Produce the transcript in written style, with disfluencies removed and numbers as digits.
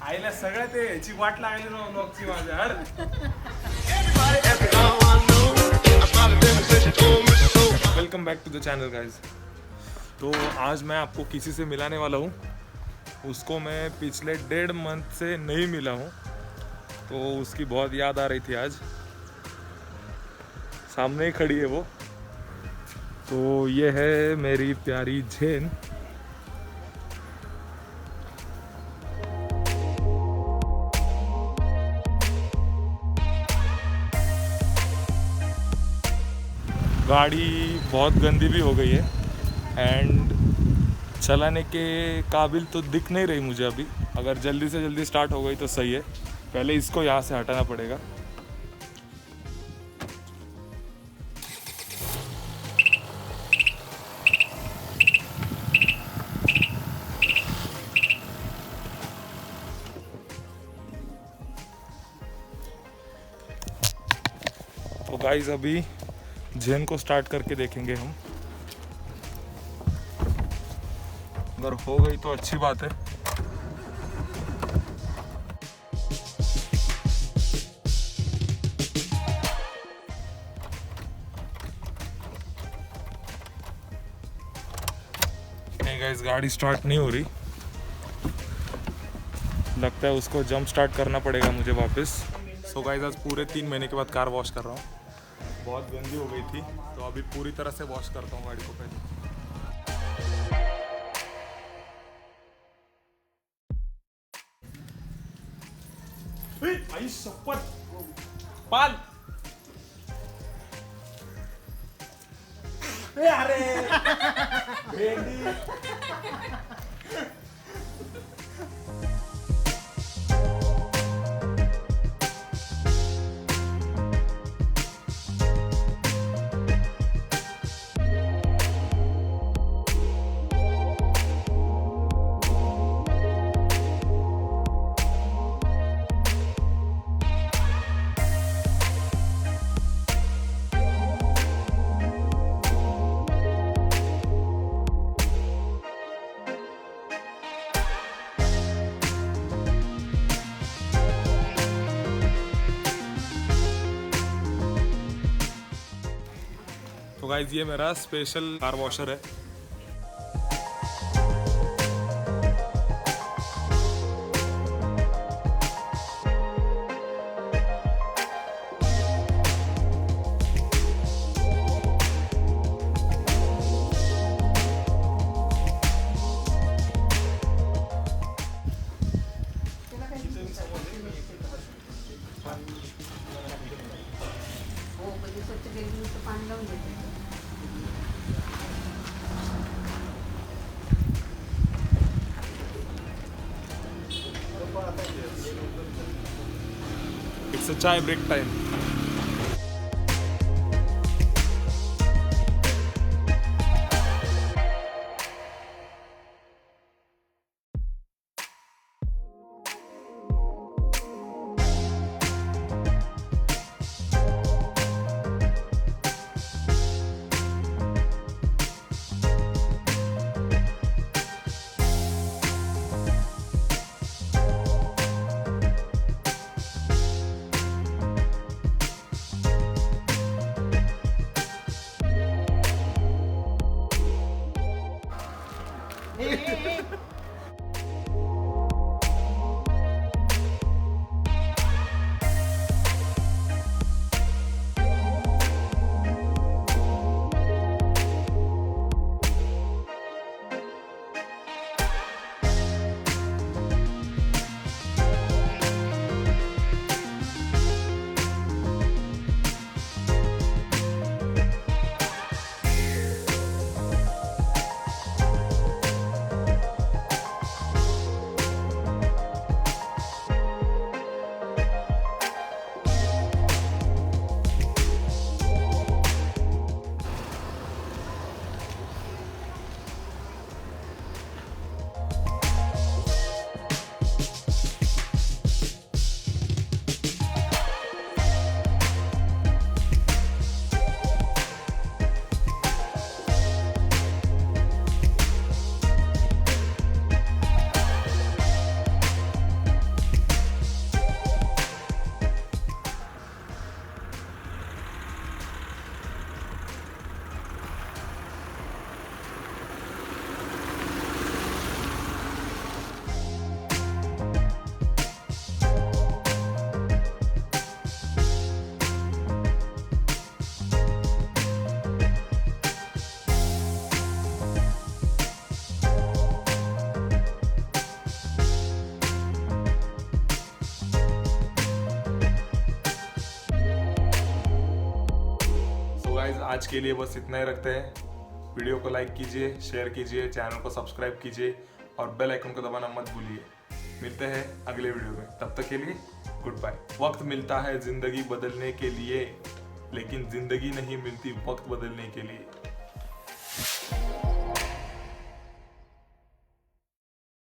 आईला सगळं ते याची वाट लागली ना ब्लॉगची माझ्या हर. Welcome back to the channel guys. तो आज मैं आपको किसी से मिलाने वाला हूँ. उसको मैं पिछले 1.5 मंथ से नहीं मिला हूँ, तो उसकी बहुत याद आ रही थी. आज सामने ही खड़ी है वो. तो ये है मेरी प्यारी झेन. गाड़ी बहुत गंदी भी हो गई है एंड चलाने के काबिल तो दिख नहीं रही मुझे अभी. अगर जल्दी से जल्दी स्टार्ट हो गई तो सही है. पहले इसको यहाँ से हटाना पड़ेगा. तो गाइस अभी जेन को स्टार्ट करके देखेंगे हम. अगर हो गई तो अच्छी बात है. नहीं गाइस, गाड़ी स्टार्ट नहीं हो रही. लगता है उसको जंप स्टार्ट करना पड़ेगा मुझे वापस. सो गाइस आज पूरे 3 महीने के बाद कार वॉश कर रहा हूँ. बहुत गंदी हो गई थी, तो अभी पूरी तरह से वॉश करता हूँ गाड़ी को पहले. आई शपथ पाल. अरे भेंडी. तो गाइस ये मेरा स्पेशल कार वॉशर है. It's a chai break time. आज के लिए बस इतना ही रखते हैं। वीडियो को लाइक कीजिए, शेयर कीजिए, चैनल को सब्सक्राइब कीजिए और बेल आइकन को दबाना मत भूलिए। मिलते हैं अगले वीडियो में, तब तक के लिए गुड बाय। वक्त मिलता है जिंदगी बदलने के लिए, लेकिन जिंदगी नहीं मिलती वक्त बदलने के लिए।